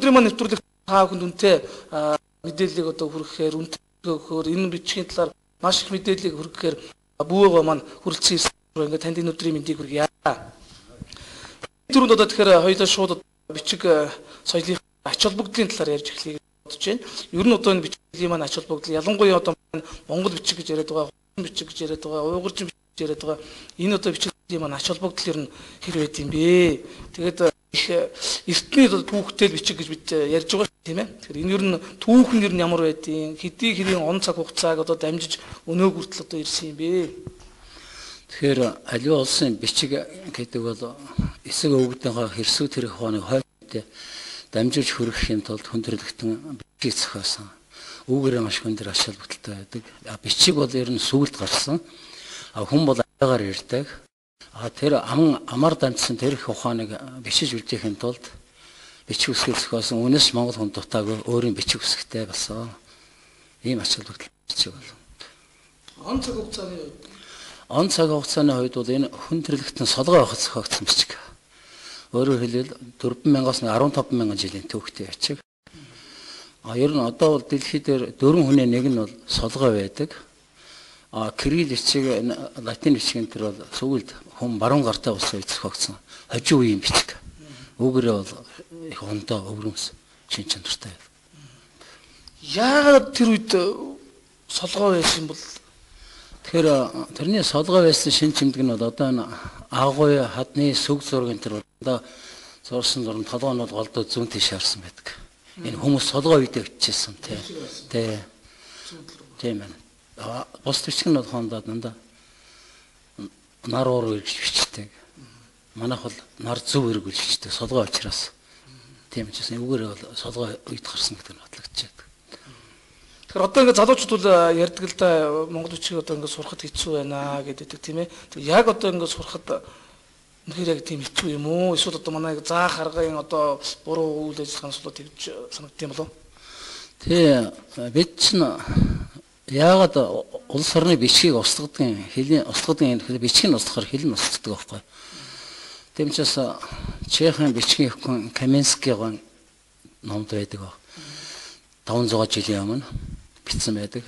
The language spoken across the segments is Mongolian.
өнөөдрийн маань нэвтрүүлэг та бүхэнд үнэтэй мэдээллийг одоо хүргэхээр үнэтэй өгөхөөр энэ бичгийн талаар маш их мэдээллийг хүргэхээр бүүгээ маань хүрэлцэн ирсэн ингээд танд энэ өдрийн мэндийг хүргье. Түрүүнд одоо тэгэхээр хоёулаа шууд бичиг соёлын ач холбогдлын талаар ярьж эхлэе гэж бодож байна. Ер нь одоо энэ бичгийн маань ач холбогдол ялангуяа одоо Монгол бичиг гэж яриад байгаа, Хятад бичиг гэж яриад байгаа, Уйгурчин бичиг гэж яриад байгаа. Энэ одоо бичгийн маань ач холбогдол ер нь хэр байд юм бэ? Тэгээд их эртний түүхтэй бичиг гэж бид ярьж байгаа тийм ээ. Тэгэхээр энэ ер нь түүх нь ер нь ямар байдیں, хэдий хэрийн он цаг хугацааг одоо дамжиж өнөөг хүртэл одоо ирсэн юм бэ? Тэгэхээр аливаа улсын бичиг гэдэг бол эсэг өвгдөнхөө хэрсүү тэрэг хооныг хойд дамжуулж хүргэхийн тулд хүндрэлтэн бичиг зохиосон. Үүгээрээ маш хүндэр ач холбогдолтой байдаг. Бичиг бол ер нь сүгэлд гарсан. Хүн бол аягаар ирдэг. Тэр амар дамжсан тэр их ухааныг бичиж үлдээхийн тулд бичиг үсгийг зохиосон. Үүнээс Монгол хүн дутаагүй өөрийн бичиг үсгтэй болсон. Ийм ач холбогдол бичиг бол. Он цаг хугацааны хувьд бол энэ хүндрэлтэн солгой байхад зохиогдсон бичиг. Өөрөөр хэлбэл 4,000-аас 15,000 жилийн түүхтэй бичиг. Ер нь одоо бол дэлхий дээр 4 хүний нэг нь бол солгой байдаг. Кирилл бичиг, латин бичгийн тэр бол сүүлд хүн баруун гартай болсон үед зохиогдсон хожим үеийн бичиг. Үүгээрээ бол их ондоо өвөрмс шин чанартай. Яагаад тэр үед солгой байсан бол тэгэхээр тэрний солгой байсан шин чимдэг нь бол одоо энэ агуй хадны сүг зургийн тэр одоо зурсан зурн толгоонууд голдоо зүүн тийш харсан байдаг. Энэ хүмүүс солгой үедээ бичижсэн тий. Тийм ээ. Бус бичиг нь бол хондоо дандаа нар уур гэж бичдэг. Манайх бол нар зөв эрг гэж бичдэг. Солгой учраас. Тийм учраас үүгээрээ бол солгой үед гарсан гэдэг нь батлагдчихэв. Тэгэхээр одоо ингээд залуучууд бол ярьдаг л да монгол бичиг одоо ингээд сурахад хэцүү байна гэдэг тийм ээ. Тэр яг одоо ингээд сурахад үнэхээр яг тийм хэцүү юм уу? Эсвэл одоо манай заах аргын одоо буруу үйл ажиллагааны сулууд тэгж санагдсан болов? Тий, бид чинь яагаад улс орны бичгийг устгадгийн бичгийг устгахаар хэл нь устгадаг байхгүй. Тийм учраас Чехийн бичгийн охин Каменскийгийн номд байдаг. 500 жилийн өмнө бичсэн байдаг.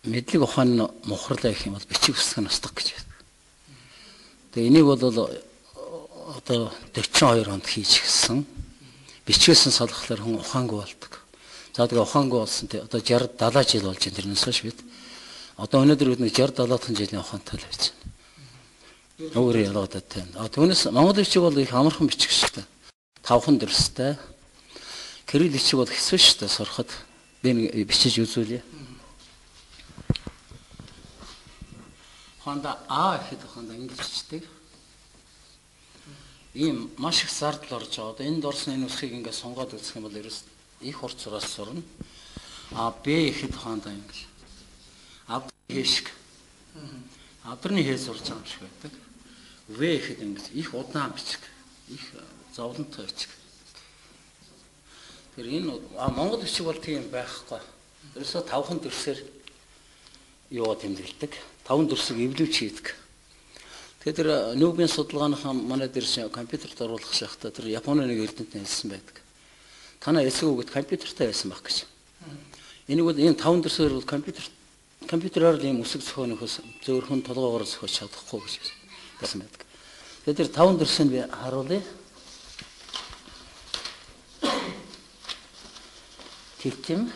Мэдлэг ухааны мухарлаа гэх юм бол бичиг үсгэх нь устгах гэж байдаг. Тэгээ энийг бол одоо 42 онд хийж гисэн. Бичгээс нь салхахлаар хүн ухаангүй болдог. За тэгээ ухаангүй болсон тий одоо 60 70 жил болж байна тэрнээс хойш бид. Одоо өнөөдөр бид 60 70 жилийн ухаантай л байж байна. Өөрөөр ялгаатай тийм. Түүнээс монгол бичиг бол их амархан бичиг шүү дээ. 5хан дэрстэй. Кирилл бичиг бол хэсвэ шүү дээ сурахад. Би бичиж үзүүлье. Хонда гэхэд хонда ингэж бичдэг. Ийм маш их зардал орж байгаа. Одоо энд орсон энэ үсгийг ингээд сонгоод үзэх юм бол ерөөс их хурцраас сурна. Б гэхэд хонда ингэж. Хэшг. Авдрны хээ сурч байгаа юм шиг байдаг. В гэхэд ингэж их удаан бичиг. Их зовлонтой бичиг. Тэр энэ монгол бичиг бол тийм байхгүй. Ерөөсөө 5хан дэрсээр юугаа тэмдэглэдэг. 5 дэрсийг эвлүүлж хийдэг. Тэгэхээр тэр нүүбийн судалгааныхаа манай дэрс компьютерт оруулах шахтаа тэр Японы нэг эрдэмтэн хэлсэн байдаг. Танаа эсэг үгэд компьютертай байсан байх гэж. Энийг бол энэ 5 дэрсээр бол компьютераар ийм үсэг зохионохоос зөөрхөн толгоогоор зохиож чадахгүй гэж хэлсэн байдаг. Тэгэхээр тэр 5 дэрсийг би харуулъя. Титэм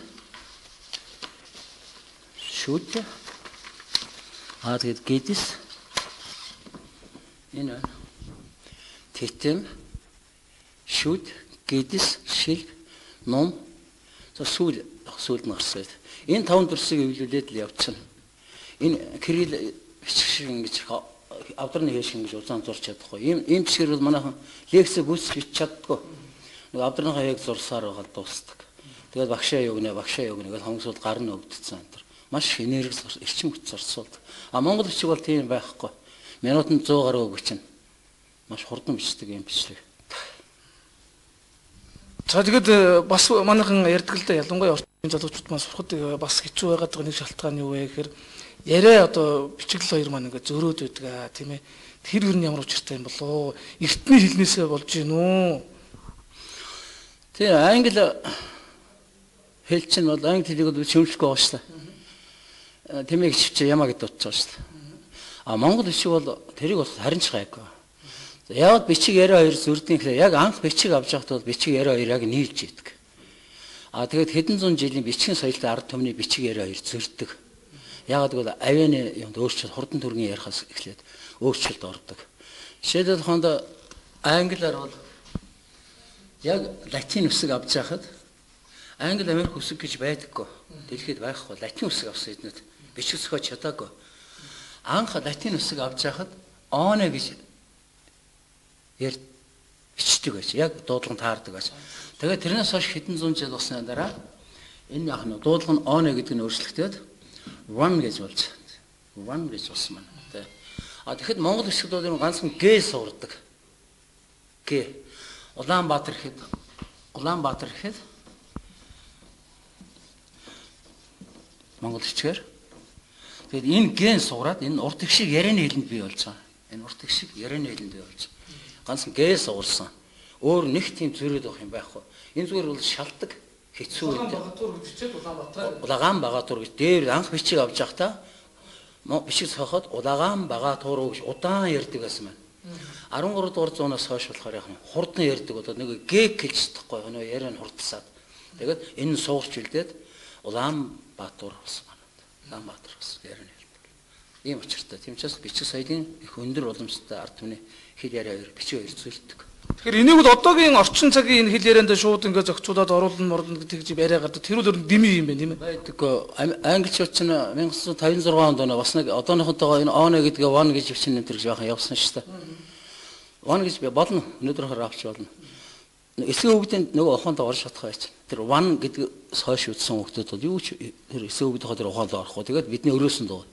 шүт тэгээд гэдэс энэ титэм шүт гэдэс шил ном сүүл нарсаад энэ 5 дэрсийг эвлүүлээд л явчихна. Энэ Кирилл бичих шиг ингэж авдрны хээш ингэж улаан зурч чадахгүй. Ийм бичгээр бол манайхан лекцээ гүйцэтгэж чаддгүй. Нэг авдрныхаа яг зурсаар байгаа дуустдаг. Тэгээд багшаа югнэ гэж хонсууд гарна өвдсөн энэ. Маш энерги эрчим хүч зарцуулдаг. Монгол бичиг бол тийм байхгүй. Минутанд 100 гаруй үг чинь. Маш хурдан бичдэг юм бичлэг. За тэгээд бас манайхан ярьдаг л да ялангуяа орчин залуучууд маань сурахад бас хэцүү байгаад байгаа нэг шалтгаан юу вэ гэхээр яриа одоо бичиглэл хоёр маань ингээд зөрөөд байдаг тийм ээ. Тэр юу нь ямар учиртай юм болоо? Эртний хэлнээсээ болж гин үү? Тэгээ англи хэл чинь бол англи хэлийг бол шимжлэхгүй байгаа шүү дээ. Тэмээг чивч ямаа гэдээ утж байгаа шүү дээ. А монгол бичиг бол тэрийг бол харин ч гайгүй. Яг бичиг 92 зүрдийн гэхээр яг анх бичиг авч явахд бол бичиг 92 яг нийлж идэг. А тэгээд хэдэн зуун жилийн бичгийн соёлтой ард түмний бичиг 92 зөрдөг. Ягаад гэвэл авианы юмд өөрчлөлт хурдан төргийн ярихаас эхлээд өөрчлөлт ордог. Жишээлбэл хонд англиар бол яг латин үсэг авч яхад англи Америк үсэг гэж байдаггүй. Дэлхийд байхгүй латин үсэг авсан эднүүд бичиг зохиож чадаагүй. Анх латин үсэг авч яхад оне гэж бичдэг байж яг дуудлага таардаг байж. Тэгээд тэрнээс хойш хэдэн зуун жил болсны дараа энэ яг нь дуудлага нь оне гэдэг нь өөрчлөгдөд one гэж болж one гэж болсон маань. А тэгэхэд монгол бичгүүд бол энэ ганцхан г суурдаг. Г. Улаанбаатар гэхэд монгол бичгээр. Тэгээд энэ г-н суураад энэ урт их шиг ярианы хэлэнд бий болж байгаа. Энэ урт их шиг ярианы хэлэнд бий болж. Ганцхан г суурсан. Өөр нэг тийм зөрөөд авах юм байхгүй. Энэ зүгээр бол шалтдаг хэцүү үү. Улагаанбаатар гэж дээр анх бичиг авч явахдаа бичиг сохоод Улагаанбаатар гэж удаан ярьдаг байсан байна. 13 дугаар зуунаас хойш болохоор яг хурдан ярьдаг болоод нэг г гэж тахгүй нөө яриа нь хурдсаад. Тэгээд энэ суурч үлдээд Улаанбаатар болсон байна. Улаанбаатар гэсэн яриа хэлдэг. Ийм учиртай. Тийм ч бас бичиг соёлын их өндөр уламжлалтай ард түмний хэл яриа бичиг хоёр зөрчдөг. Тэгэхээр энийг бол одоогийн орчин цагийн энэ хэл ярианд шууд ингээд зохицуулаад оруулна мордно гэдэг чи яриа гардаг. Тэр үл дэмий юм байна тийм ээ. Байдаггүй. Англичууд ч 1956 онд бас нэг одооныхонтойгоо энэ one гэдгээ one гэж бичнэ энэ гэж яахан явсан шүү дээ. One гэж болно. Өнөөдрөөр авч болно. Эсвэн үгдийн нөгөө ухаанд орж чадах байж. Тэр one гэдгээс хойш үтсэн хүмүүс бол юу ч тэр эсвэн үгдийнхоо тэр ухаанд орохгүй. Тэгээд бидний өрөөсөн дуу.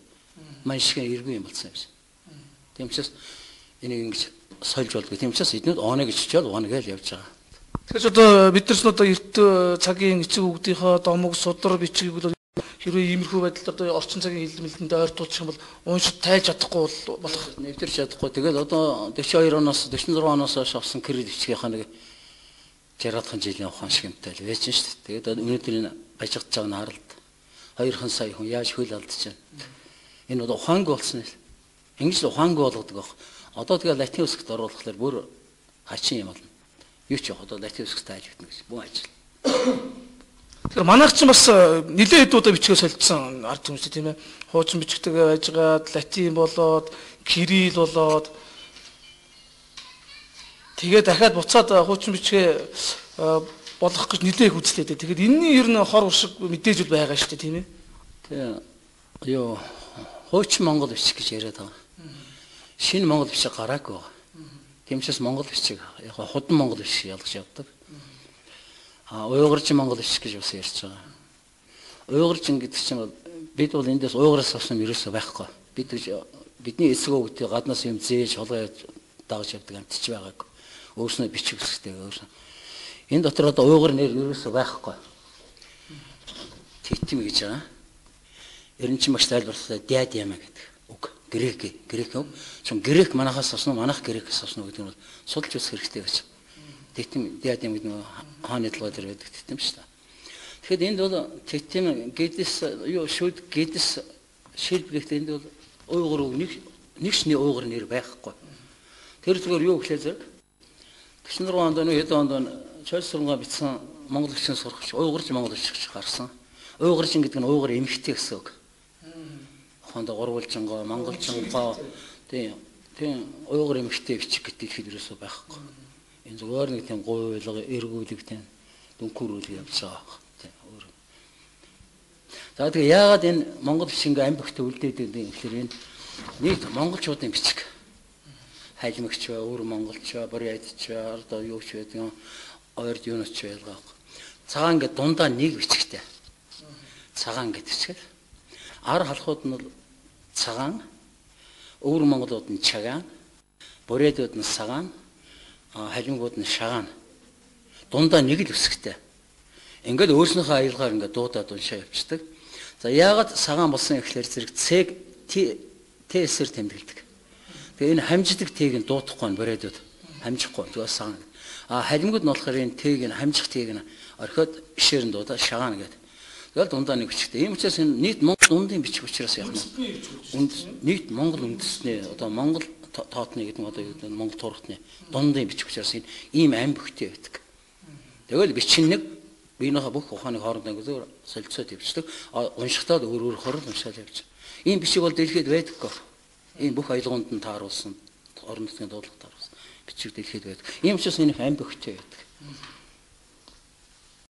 Маш их эргэн юм болсон юм шиг. Тийм учраас энийг ингэж сольж болдгоо. Тийм учраас эднүүд one гэж чичээд one гэж явж байгаа. Тэгэхээр одоо бид нар ч одоо эрт цагийн эцэг үгдийнхоо домог судар бичгийг бол хэрвээ иймэрхүү байдлаар одоо орчин цагийн хэлмэлтэнд ойртуулчих юм бол уншиж тайлж чадахгүй болох нэвтэрч чадахгүй. Тэгээд одоо 42 оноос 46 оноос хойш авсан кредит бичгийнхаа нэг 60-аад жилийн ухаан шиг юмтай л байж шүү дээ. Тэгээд өнөөдөр энэ бажигдж байгаа нь харалт 2 сая хүн яаж хөл алдж байна. Энэ одоо ухаангүй болсон юм. Ингэж л ухаангүй болгодог байх. Одоо тэгээ латин үсэгт оруулахлаар бүр хачин юм болно. Юу ч яг одоо латин үсэгт тайлбарна гэж бүх ажил. Тэгэхээр манайх ч бас нэлээд хэд удаа бичгээ солилцсон ард түмс тийм ээ. Хуучин бичгтэйгээ байжгаад латин болоод кирилл болоод тэгээ дахиад буцаад хуучин бичгээ болгох гэж нэлээд их үзлээ. Тэгэхээр энэний ер нь хор уршиг мэдээж байгаа шүү дээ тийм ээ. Тэгээ юу хуучин монгол бичиг гэж яриад байгаа. Шинэ монгол бичиг гараагүй байгаа. Тийм учраас монгол бичиг яг худан монгол бичиг ялгаж явдаг. Уйгурчин монгол бичиг гэж бас ярьж байгаа. Уйгурчин гэдэг чинь бид бол эндээс уйгураас авсан ерөөсөө байхгүй. Бидний эсэг өгдөг гаднаас юм зээж холгоо дагаж явдаг амтч байгаагүй. Өөрснөө бичиг үсгтэй өөрснөө. Энэ дотор одоо уйгур нэр ерөөсөө байхгүй. Титм гэж байгаа. Эренчин багш тайлбарлалаа дяд ямаа гэдэг. Үг. Грек үг. Чон грек манахаас авсан уу, манах грекээс авсан уу гэдэг нь бол судалж үзэх хэрэгтэй гэж. Титм дяд юм гэдэг нь хааны толгой дээр байдаг титм шүү дээ. Тэгэхэд энд бол титм гэдэс юу шүд гэдэс шилбэгт энд бол уйгур нэг шний уйгур нэр байхгүй. Тэр зүгээр юу гэхлээр зэрэг 46 онд нөө хэд онд чойс сурнгаа бичсэн монгол бичгийн сурагч уйгурч монгол бичгч гарсан. Уйгурчин гэдэг нь уйгур эмэгтэй гэсэн үг. Хонд гурвалжингоо монголчингоо тийм уйгур эмэгтэй бичиг гэдэг хэд юусоо байхгүй. Энэ зүгээр нэг тийм гуйлга эргүүлэг тийм дүнхүүрүүл явж байгаа тийм өөр. За тэгээ яагаад энэ монгол бичгийн амбигт үлдээд байгаа юм гэхээр энэ нийт монголчуудын бичиг хайлмагч ба өөр монголч ба борьяадч ба одоо юу ч байдаг ойрд юунаас ч байлгаа. Цагаан гэдэг дундаа нэг бичгтэй. Цагаан гэдэг чинь ар халахууд нь цагаан, өөр монголууд нь чагаан, борьяадууд нь сагаан, халимгууд нь шагаан. Дундаа нэг л үсгтэй. Ингээд өөрснийхөө аялгаар ингээд дуудаад уншаа явчихдаг. За яагаад сагаан болсон гэхлээр зэрэг цэг Т-сэр тэмдэглэдэг. Тэгээ энэ хамждаг Т-г нь дуутахгүй нь борьяадууд хамжихгүй. Тэгээ сагаан. Халимгууд нь болохоор энэ Т-г нь хамжих Т-г нь орхиод ишээр нь дуудаа шагаана гэдэг. Тэгэл дундаа нэг бичгтэй. Ийм учраас энэ нийт Монгол дундын бичиг учраас яах нь нийт Монгол үндэсний одоо Монгол тоотны гэдэг нь одоо Монгол турхтны дундын бичиг учраас энэ ийм ам бөхтэй байдаг. Тэгэл бичин нэг биенийхээ бүх ухааныг хоорондоо зүгээр солилцоод явчихдаг. Уншихтаа өөр хорол уншаал явж. Ийм бичиг бол дэлхийд байдаггүй. Энэ бүх аялгаунд нь тааруулсан орон нутгийн дуудлага тааруулсан бичиг дэлхийд байдаг. Ийм учраас энэ ам бөхтэй байдаг.